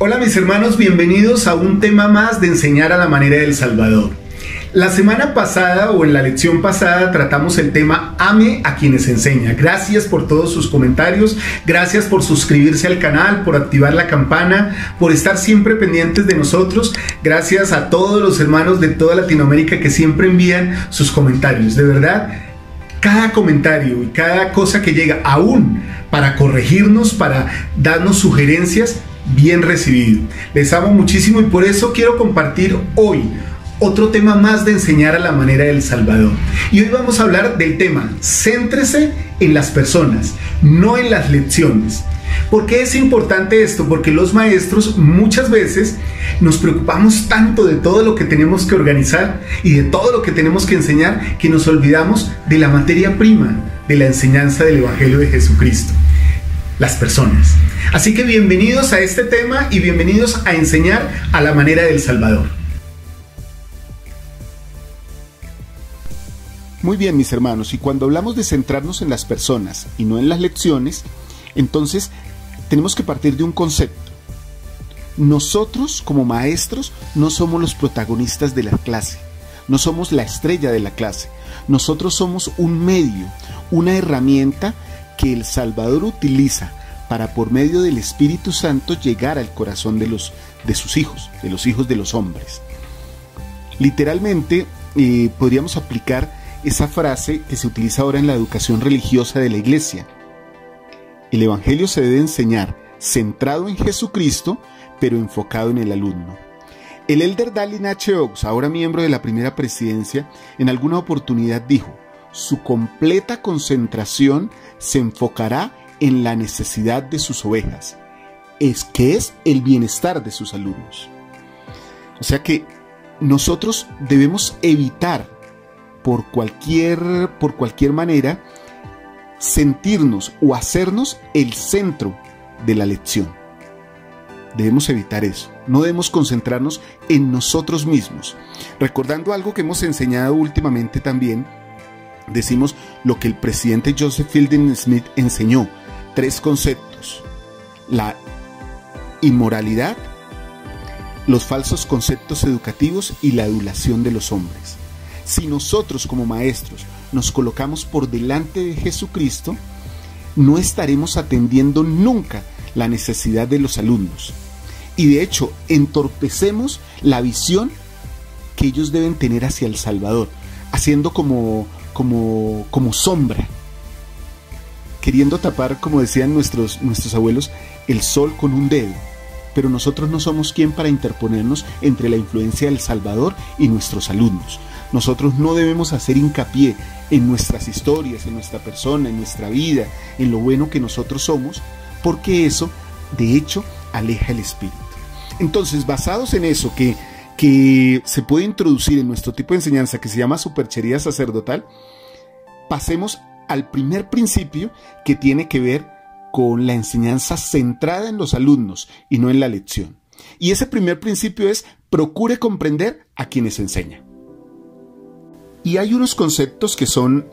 Hola mis hermanos, bienvenidos a un tema más de enseñar a la manera del Salvador. La semana pasada o en la lección pasada tratamos el tema Ame a quienes enseña. Gracias por todos sus comentarios, gracias por suscribirse al canal, por activar la campana, por estar siempre pendientes de nosotros. Gracias a todos los hermanos de toda Latinoamérica que siempre envían sus comentarios. De verdad, cada comentario y cada cosa que llega aún para corregirnos, para darnos sugerencias, bien recibido. Les amo muchísimo y por eso quiero compartir hoy otro tema más de enseñar a la manera del Salvador. Y hoy vamos a hablar del tema, céntrese en las personas, no en las lecciones. ¿Por qué es importante esto? Porque los maestros muchas veces nos preocupamos tanto de todo lo que tenemos que organizar y de todo lo que tenemos que enseñar que nos olvidamos de la materia prima de la enseñanza del Evangelio de Jesucristo, las personas. Así que bienvenidos a este tema y bienvenidos a enseñar a la manera del Salvador. Muy bien, mis hermanos, y cuando hablamos de centrarnos en las personas y no en las lecciones, entonces tenemos que partir de un concepto. Nosotros, como maestros, no somos los protagonistas de la clase, no somos la estrella de la clase. Nosotros somos un medio, una herramienta que el Salvador utiliza para, por medio del Espíritu Santo, llegar al corazón de sus hijos, de los hijos de los hombres. Literalmente, podríamos aplicar esa frase que se utiliza ahora en la educación religiosa de la iglesia. El Evangelio se debe enseñar centrado en Jesucristo, pero enfocado en el alumno. El elder Dallin H. Oaks, ahora miembro de la primera presidencia, en alguna oportunidad dijo: su completa concentración se enfocará en la necesidad de sus ovejas, que es el bienestar de sus alumnos. O sea que nosotros debemos evitar por cualquier manera sentirnos o hacernos el centro de la lección. Debemos evitar eso. No debemos concentrarnos en nosotros mismos. Recordando algo que hemos enseñado últimamente también, decimos lo que el presidente Joseph Fielding Smith enseñó: 3 conceptos: la inmoralidad, los falsos conceptos educativos y la adulación de los hombres. Si nosotros como maestros nos colocamos por delante de Jesucristo, no estaremos atendiendo nunca la necesidad de los alumnos. Y de hecho, entorpecemos la visión que ellos deben tener hacia el Salvador, haciendo como sombra, queriendo tapar, como decían nuestros abuelos, el sol con un dedo. Pero nosotros no somos quien para interponernos entre la influencia del Salvador y nuestros alumnos. Nosotros no debemos hacer hincapié en nuestras historias, en nuestra persona, en nuestra vida, en lo bueno que nosotros somos, porque eso, de hecho, aleja el espíritu. Entonces, basados en eso que se puede introducir en nuestro tipo de enseñanza, que se llama superchería sacerdotal, pasemos al primer principio, que tiene que ver con la enseñanza centrada en los alumnos y no en la lección. Y ese primer principio es: procure comprender a quienes enseña. Y hay unos conceptos que son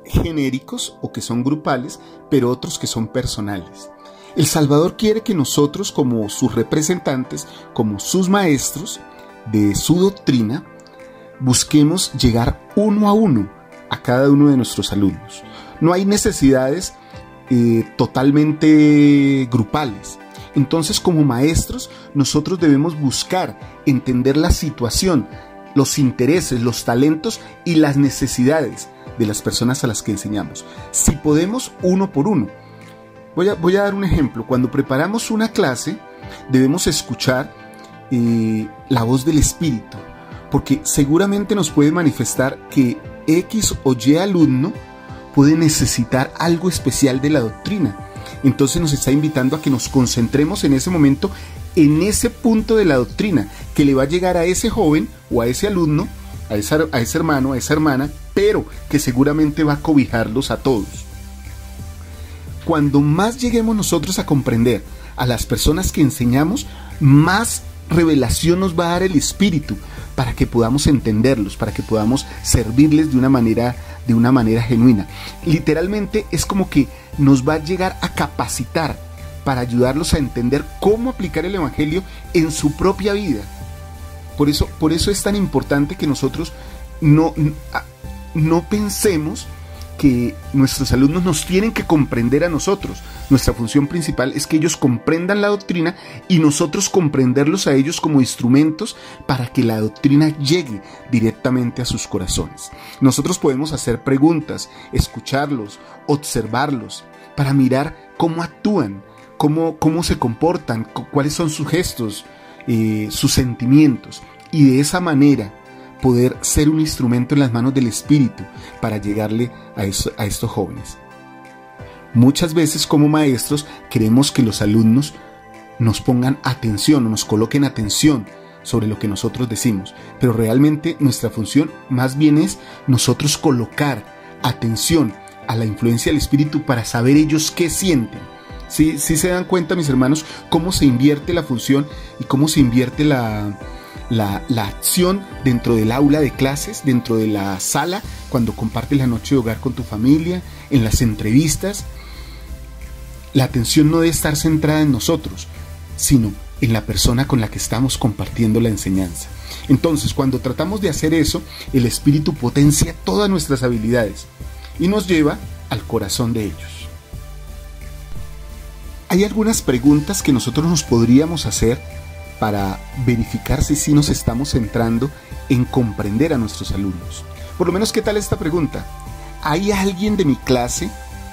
genéricos o que son grupales, pero otros que son personales. El Salvador quiere que nosotros, como sus representantes, como sus maestros de su doctrina, busquemos llegar uno a uno a cada uno de nuestros alumnos. No hay necesidades totalmente grupales. Entonces, como maestros, nosotros debemos buscar entender la situación, los intereses, los talentos y las necesidades de las personas a las que enseñamos. Si podemos, uno por uno. Voy a dar un ejemplo. Cuando preparamos una clase, debemos escuchar la voz del Espíritu, porque seguramente nos puede manifestar que X o Y alumno puede necesitar algo especial de la doctrina. Entonces nos está invitando a que nos concentremos en ese momento, en ese punto de la doctrina que le va a llegar a ese joven o a ese alumno, a ese hermano, a esa hermana, pero que seguramente va a cobijarlos a todos. Cuando más lleguemos nosotros a comprender a las personas que enseñamos, más revelación nos va a dar el Espíritu para que podamos entenderlos, para que podamos servirles de una manera genuina. Literalmente es como que nos va a llegar a capacitar para ayudarlos a entender cómo aplicar el Evangelio en su propia vida. Por eso es tan importante que nosotros no pensemos que nuestros alumnos nos tienen que comprender a nosotros. Nuestra función principal es que ellos comprendan la doctrina y nosotros comprenderlos a ellos como instrumentos para que la doctrina llegue directamente a sus corazones. Nosotros podemos hacer preguntas, escucharlos, observarlos, para mirar cómo actúan, cómo se comportan, cuáles son sus gestos, sus sentimientos, y de esa manera poder ser un instrumento en las manos del Espíritu para llegarle a estos jóvenes. Muchas veces como maestros queremos que los alumnos nos pongan atención o nos coloquen atención sobre lo que nosotros decimos, pero realmente nuestra función más bien es nosotros colocar atención a la influencia del Espíritu para saber ellos qué sienten. Sí se dan cuenta, mis hermanos, cómo se invierte la función y cómo se invierte la acción dentro del aula de clases, dentro de la sala, cuando compartes la noche de hogar con tu familia, en las entrevistas. La atención no debe estar centrada en nosotros, sino en la persona con la que estamos compartiendo la enseñanza. Entonces, cuando tratamos de hacer eso, el Espíritu potencia todas nuestras habilidades y nos lleva al corazón de ellos. Hay algunas preguntas que nosotros nos podríamos hacer para verificar si sí nos estamos centrando en comprender a nuestros alumnos. Por lo menos, ¿qué tal esta pregunta? ¿Hay alguien de mi clase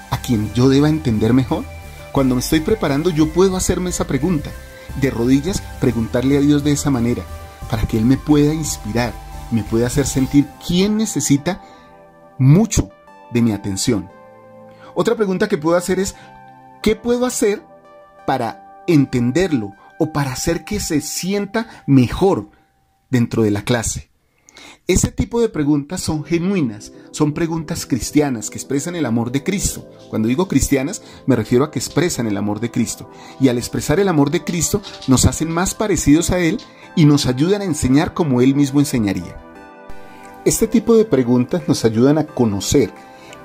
a quien yo deba entender mejor? Cuando me estoy preparando, yo puedo hacerme esa pregunta. De rodillas, preguntarle a Dios de esa manera, para que Él me pueda inspirar, me pueda hacer sentir quién necesita mucho de mi atención. Otra pregunta que puedo hacer es, ¿qué puedo hacer para entenderlo o para hacer que se sienta mejor dentro de la clase? Ese tipo de preguntas son genuinas, son preguntas cristianas que expresan el amor de Cristo. Cuando digo cristianas, me refiero a que expresan el amor de Cristo. Y al expresar el amor de Cristo, nos hacen más parecidos a Él y nos ayudan a enseñar como Él mismo enseñaría. Este tipo de preguntas nos ayudan a conocer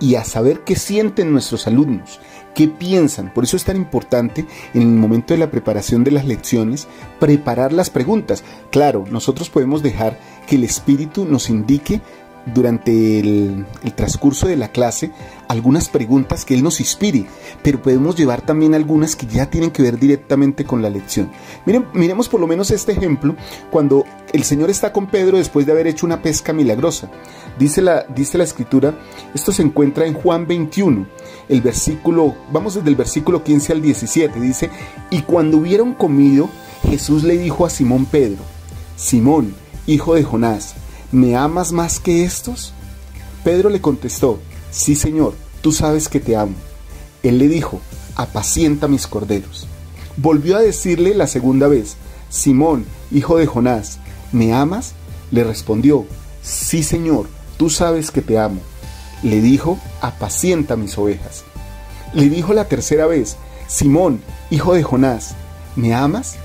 y a saber qué sienten nuestros alumnos, qué piensan. Por eso es tan importante en el momento de la preparación de las lecciones, preparar las preguntas. Claro, nosotros podemos dejar que el Espíritu nos indique durante el transcurso de la clase algunas preguntas que Él nos inspire, pero podemos llevar también algunas que ya tienen que ver directamente con la lección. Miremos por lo menos este ejemplo cuando el Señor está con Pedro después de haber hecho una pesca milagrosa. Dice la Escritura, esto se encuentra en Juan 21, vamos desde el versículo 15 al 17, dice: y cuando hubieron comido, Jesús le dijo a Simón Pedro: Simón, hijo de Jonás, ¿me amas más que estos? Pedro le contestó: sí, Señor, tú sabes que te amo. Él le dijo: apacienta mis corderos. Volvió a decirle la segunda vez: Simón, hijo de Jonás, ¿me amas? Le respondió: sí, Señor, tú sabes que te amo. Le dijo: apacienta mis ovejas. Le dijo la tercera vez: Simón, hijo de Jonás, ¿me amas?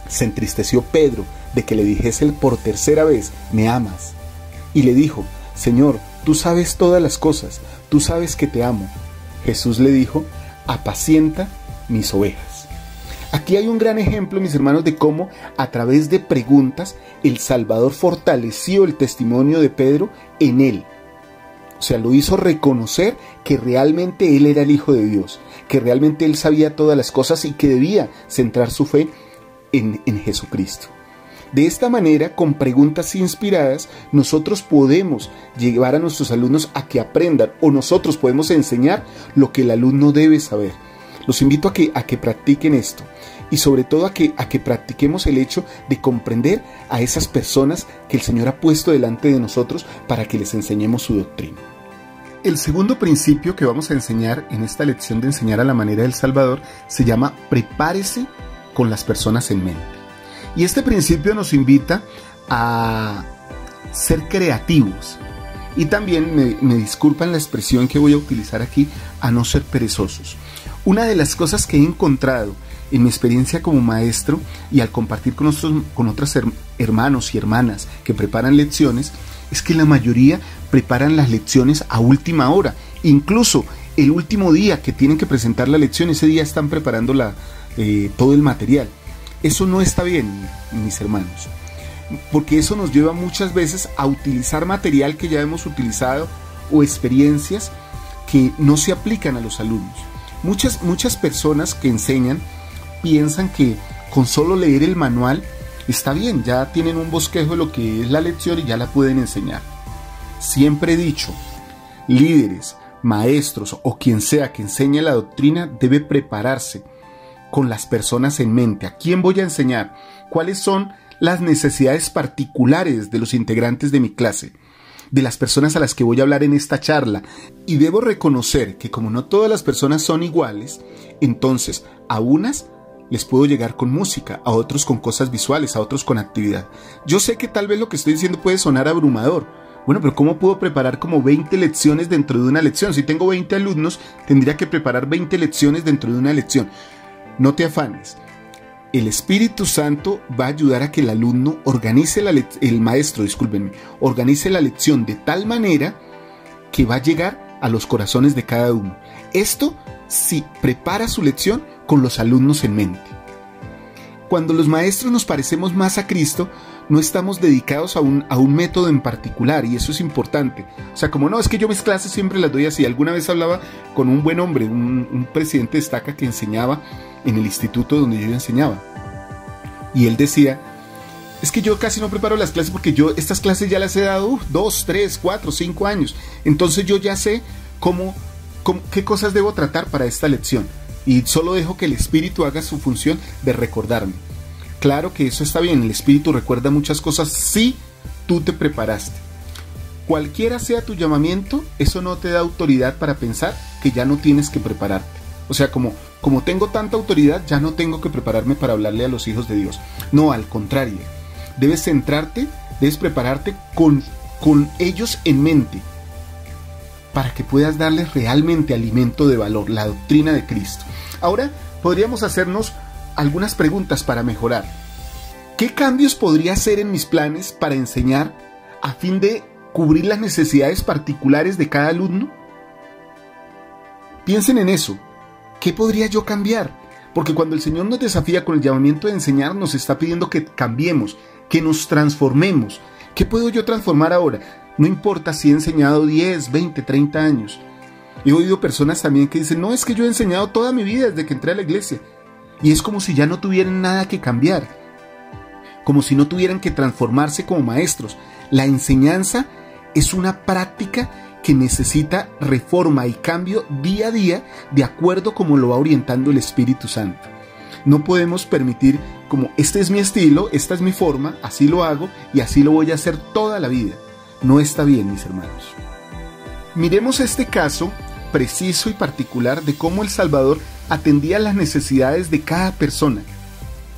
Se entristeció Pedro de que le dijese por tercera vez: ¿me amas? Y le dijo: Señor, tú sabes todas las cosas, tú sabes que te amo. Jesús le dijo: apacienta mis ovejas. Aquí hay un gran ejemplo, mis hermanos, de cómo a través de preguntas el Salvador fortaleció el testimonio de Pedro en él. O sea, lo hizo reconocer que realmente él era el Hijo de Dios, que realmente él sabía todas las cosas y que debía centrar su fe en Jesucristo. De esta manera, con preguntas inspiradas, nosotros podemos llevar a nuestros alumnos a que aprendan, o nosotros podemos enseñar lo que el alumno debe saber. Los invito a que practiquen esto, y sobre todo a que practiquemos el hecho de comprender a esas personas que el Señor ha puesto delante de nosotros para que les enseñemos su doctrina. El segundo principio que vamos a enseñar en esta lección de enseñar a la manera del Salvador se llama: prepárese con las personas en mente. Y este principio nos invita a ser creativos. Y también, me disculpan la expresión que voy a utilizar aquí, a no ser perezosos. Una de las cosas que he encontrado en mi experiencia como maestro y al compartir con otros hermanos y hermanas que preparan lecciones, es que la mayoría preparan las lecciones a última hora. Incluso el último día que tienen que presentar la lección, ese día están preparando todo el material. Eso no está bien, mis hermanos, porque eso nos lleva muchas veces a utilizar material que ya hemos utilizado o experiencias que no se aplican a los alumnos. Muchas personas que enseñan piensan que con solo leer el manual está bien, ya tienen un bosquejo de lo que es la lección y ya la pueden enseñar. Siempre he dicho, líderes, maestros o quien sea que enseñe la doctrina debe prepararse con las personas en mente. ¿A quién voy a enseñar? ¿Cuáles son las necesidades particulares de los integrantes de mi clase? De las personas a las que voy a hablar en esta charla. Y debo reconocer que como no todas las personas son iguales, entonces a unas les puedo llegar con música, a otros con cosas visuales, a otros con actividad. Yo sé que tal vez lo que estoy diciendo puede sonar abrumador. Bueno, pero ¿cómo puedo preparar como 20 lecciones dentro de una lección? Si tengo 20 alumnos, tendría que preparar 20 lecciones dentro de una lección. No te afanes. El Espíritu Santo va a ayudar a que el alumno organice organice la lección de tal manera que va a llegar a los corazones de cada uno. Esto si prepara su lección con los alumnos en mente. Cuando los maestros nos parecemos más a Cristo, no estamos dedicados a un método en particular, y eso es importante. O sea, como no, es que yo mis clases siempre las doy así. Alguna vez hablaba con un buen hombre, un presidente de estaca que enseñaba en el instituto donde yo enseñaba. Y él decía, es que yo casi no preparo las clases porque yo estas clases ya las he dado 2, 3, 4, 5 años. Entonces yo ya sé qué cosas debo tratar para esta lección. Y solo dejo que el Espíritu haga su función de recordarme. Claro que eso está bien, el Espíritu recuerda muchas cosas si tú te preparaste. Cualquiera sea tu llamamiento, eso no te da autoridad para pensar que ya no tienes que prepararte. O sea, como tengo tanta autoridad, ya no tengo que prepararme para hablarle a los hijos de Dios. No, al contrario, debes centrarte, debes prepararte con ellos en mente, para que puedas darles realmente alimento de valor, la doctrina de Cristo. Ahora podríamos hacernos algunas preguntas para mejorar. ¿Qué cambios podría hacer en mis planes para enseñar a fin de cubrir las necesidades particulares de cada alumno? Piensen en eso. ¿Qué podría yo cambiar? Porque cuando el Señor nos desafía con el llamamiento de enseñar, nos está pidiendo que cambiemos, que nos transformemos. ¿Qué puedo yo transformar ahora? No importa si he enseñado 10, 20, 30 años. He oído personas también que dicen, no, es que yo he enseñado toda mi vida desde que entré a la iglesia. Y es como si ya no tuvieran nada que cambiar. Como si no tuvieran que transformarse como maestros. La enseñanza es una práctica que necesita reforma y cambio día a día de acuerdo como lo va orientando el Espíritu Santo. No podemos permitir como este es mi estilo, esta es mi forma, así lo hago y así lo voy a hacer toda la vida. No está bien, mis hermanos. Miremos este caso preciso y particular de cómo el Salvador atendía las necesidades de cada persona,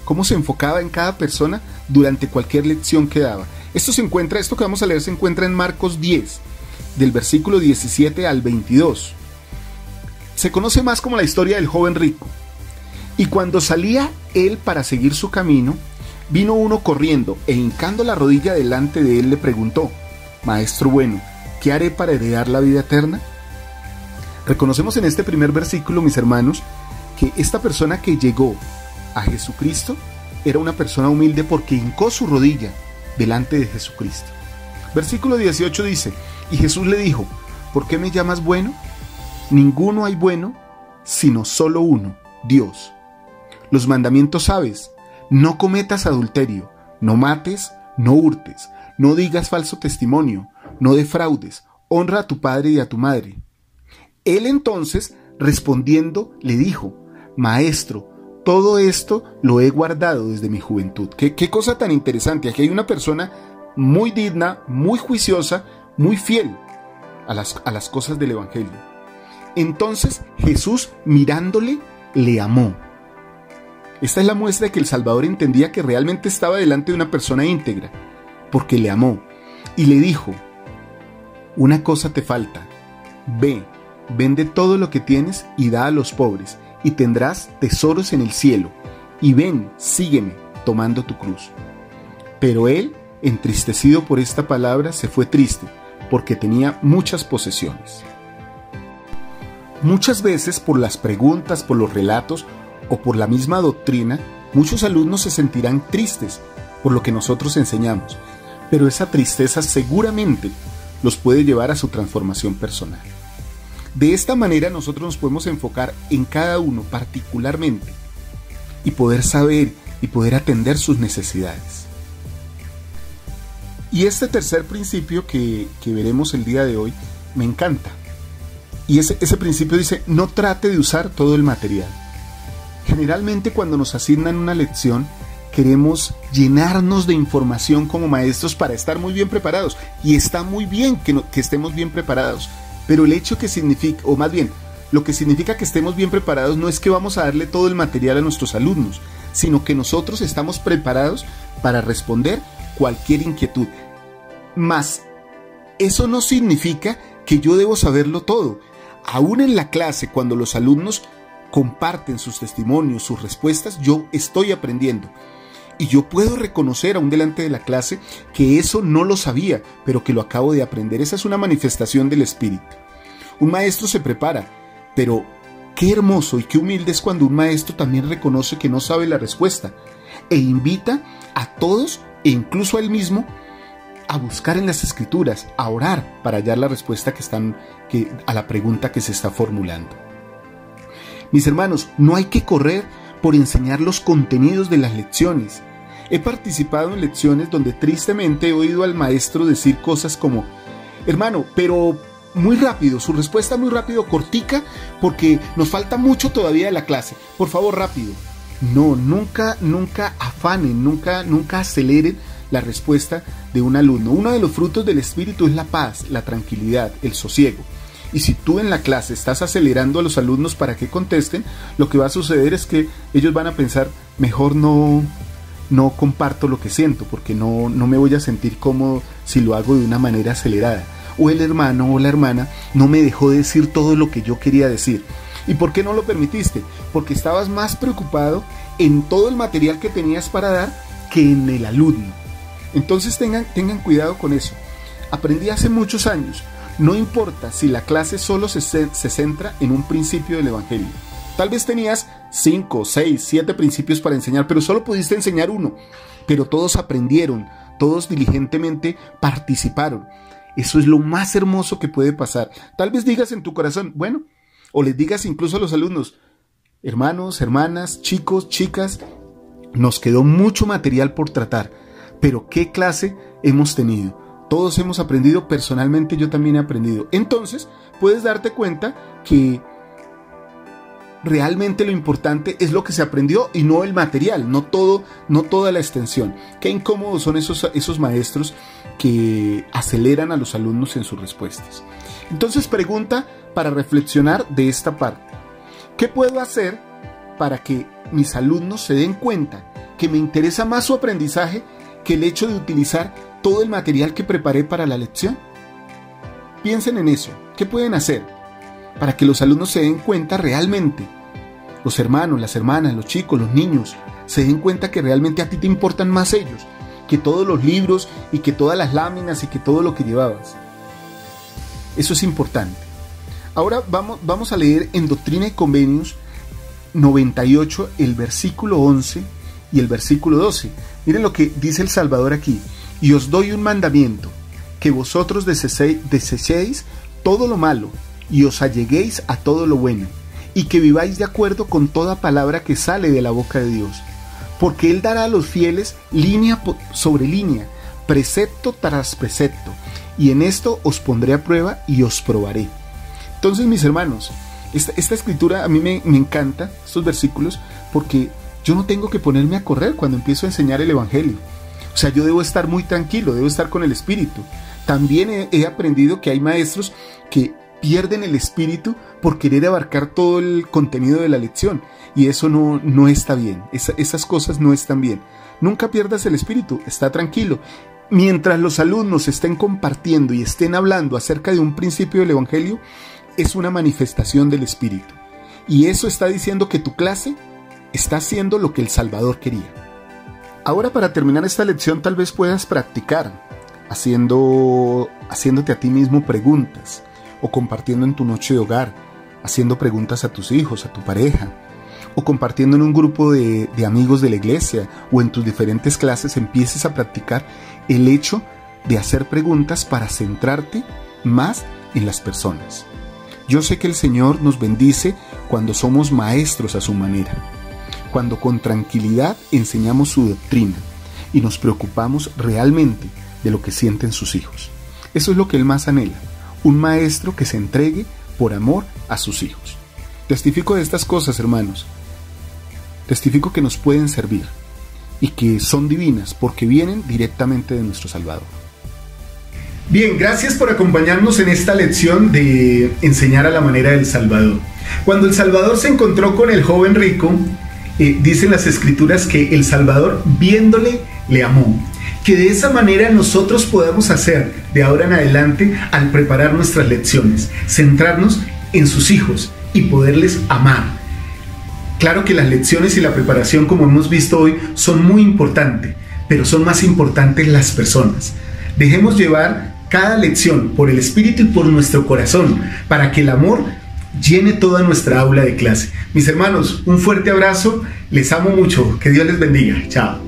cómo se enfocaba en cada persona durante cualquier lección que daba. Esto que vamos a leer se encuentra en Marcos 10, del versículo 17 al 22. Se conoce más como la historia del joven rico. Y cuando salía él para seguir su camino, vino uno corriendo e hincando la rodilla delante de él le preguntó, Maestro bueno, ¿qué haré para heredar la vida eterna? Reconocemos en este primer versículo, mis hermanos, que esta persona que llegó a Jesucristo era una persona humilde porque hincó su rodilla delante de Jesucristo. Versículo 18 dice, y Jesús le dijo, ¿por qué me llamas bueno? Ninguno hay bueno, sino solo uno, Dios. Los mandamientos sabes, no cometas adulterio, no mates, no hurtes, no digas falso testimonio, no defraudes, honra a tu padre y a tu madre. Él entonces, respondiendo, le dijo, Maestro, todo esto lo he guardado desde mi juventud. ¿Qué cosa tan interesante? Aquí hay una persona muy digna, muy juiciosa, muy fiel a las cosas del Evangelio. Entonces Jesús, mirándole, le amó. Esta es la muestra de que el Salvador entendía que realmente estaba delante de una persona íntegra, porque le amó. Y le dijo, una cosa te falta, ve, vende todo lo que tienes y da a los pobres, y tendrás tesoros en el cielo, y ven, sígueme, tomando tu cruz. Pero él, entristecido por esta palabra, se fue triste, porque tenía muchas posesiones. Muchas veces por las preguntas, por los relatos o por la misma doctrina, muchos alumnos se sentirán tristes por lo que nosotros enseñamos, pero esa tristeza seguramente los puede llevar a su transformación personal. De esta manera nosotros nos podemos enfocar en cada uno particularmente y poder saber y poder atender sus necesidades. Y este tercer principio que veremos el día de hoy me encanta. Y ese principio dice: no trate de usar todo el material. Generalmente cuando nos asignan una lección, queremos llenarnos de información como maestros para estar muy bien preparados. Y está muy bien que estemos bien preparados. Pero el hecho que significa, o más bien, lo que significa que estemos bien preparados no es que vamos a darle todo el material a nuestros alumnos, sino que nosotros estamos preparados para responder cualquier inquietud. Mas eso no significa que yo debo saberlo todo. Aún en la clase, cuando los alumnos comparten sus testimonios, sus respuestas, yo estoy aprendiendo. Y yo puedo reconocer aún delante de la clase que eso no lo sabía, pero que lo acabo de aprender. Esa es una manifestación del Espíritu. Un maestro se prepara, pero qué hermoso y qué humilde es cuando un maestro también reconoce que no sabe la respuesta e invita a todos, e incluso a él mismo, a buscar en las Escrituras, a orar para hallar la respuesta a la pregunta que se está formulando. Mis hermanos, no hay que correr por enseñar los contenidos de las lecciones. He participado en lecciones donde tristemente he oído al maestro decir cosas como: hermano, pero muy rápido, su respuesta muy rápido, cortica, porque nos falta mucho todavía de la clase. Por favor, rápido. No, nunca afanen, nunca aceleren la respuesta de un alumno. Uno de los frutos del Espíritu es la paz, la tranquilidad, el sosiego. Y si tú en la clase estás acelerando a los alumnos para que contesten, lo que va a suceder es que ellos van a pensar: mejor no comparto lo que siento, porque no me voy a sentir cómodo si lo hago de una manera acelerada. O el hermano o la hermana no me dejó decir todo lo que yo quería decir. ¿Y por qué no lo permitiste? Porque estabas más preocupado en todo el material que tenías para dar que en el alumno. Entonces tengan cuidado con eso. Aprendí hace muchos años: no importa si la clase solo se centra en un principio del Evangelio. Tal vez tenías 5, 6, 7 principios para enseñar, pero solo pudiste enseñar uno. Pero todos aprendieron, todos diligentemente participaron. Eso es lo más hermoso que puede pasar. Tal vez digas en tu corazón, bueno, o les digas incluso a los alumnos: hermanos, hermanas, chicos, chicas, nos quedó mucho material por tratar, pero ¿qué clase hemos tenido? Todos hemos aprendido, personalmente yo también he aprendido. Entonces puedes darte cuenta que realmente lo importante es lo que se aprendió y no el material, no toda la extensión. Qué incómodos son esos maestros que aceleran a los alumnos en sus respuestas. Entonces pregunta para reflexionar de esta parte: ¿qué puedo hacer para que mis alumnos se den cuenta que me interesa más su aprendizaje que el hecho de utilizar todo el material que preparé para la lección? Piensen en eso. ¿Qué pueden hacer para que los alumnos se den cuenta realmente, los hermanos, las hermanas, los chicos, los niños, se den cuenta que realmente a ti te importan más ellos que todos los libros y que todas las láminas y que todo lo que llevabas? Eso es importante. Ahora vamos a leer en Doctrina y Convenios 98 el versículo 11 y el versículo 12. Miren lo que dice el Salvador aquí: y os doy un mandamiento, que vosotros desechéis todo lo malo y os alleguéis a todo lo bueno, y que viváis de acuerdo con toda palabra que sale de la boca de Dios, porque Él dará a los fieles línea sobre línea, precepto tras precepto, y en esto os pondré a prueba y os probaré. Entonces, mis hermanos, esta escritura a mí me encanta, estos versículos, porque yo no tengo que ponerme a correr cuando empiezo a enseñar el Evangelio. O sea, yo debo estar muy tranquilo, debo estar con el Espíritu. También he aprendido que hay maestros que pierden el espíritu por querer abarcar todo el contenido de la lección, y eso no está bien. Esas cosas no están bien. Nunca pierdas el espíritu, está tranquilo. Mientras los alumnos estén compartiendo y estén hablando acerca de un principio del Evangelio, es una manifestación del Espíritu. Y eso está diciendo que tu clase está haciendo lo que el Salvador quería. Ahora, para terminar esta lección, tal vez puedas practicar haciéndote a ti mismo preguntas, o compartiendo en tu noche de hogar, haciendo preguntas a tus hijos, a tu pareja, o compartiendo en un grupo de amigos de la iglesia, o en tus diferentes clases empieces a practicar el hecho de hacer preguntas para centrarte más en las personas. Yo sé que el Señor nos bendice cuando somos maestros a su manera, cuando con tranquilidad enseñamos su doctrina y nos preocupamos realmente de lo que sienten sus hijos. Eso es lo que Él más anhela, un maestro que se entregue por amor a sus hijos. Testifico de estas cosas, hermanos. Testifico que nos pueden servir y que son divinas porque vienen directamente de nuestro Salvador. Bien, gracias por acompañarnos en esta lección de enseñar a la manera del Salvador. Cuando el Salvador se encontró con el joven rico, dicen las Escrituras que el Salvador, viéndole, le amó. Que de esa manera nosotros podamos hacer de ahora en adelante al preparar nuestras lecciones, centrarnos en sus hijos y poderles amar. Claro que las lecciones y la preparación, como hemos visto hoy, son muy importantes, pero son más importantes las personas. Dejemos llevar cada lección por el Espíritu y por nuestro corazón, para que el amor llene toda nuestra aula de clase. Mis hermanos, un fuerte abrazo, les amo mucho, que Dios les bendiga, chao.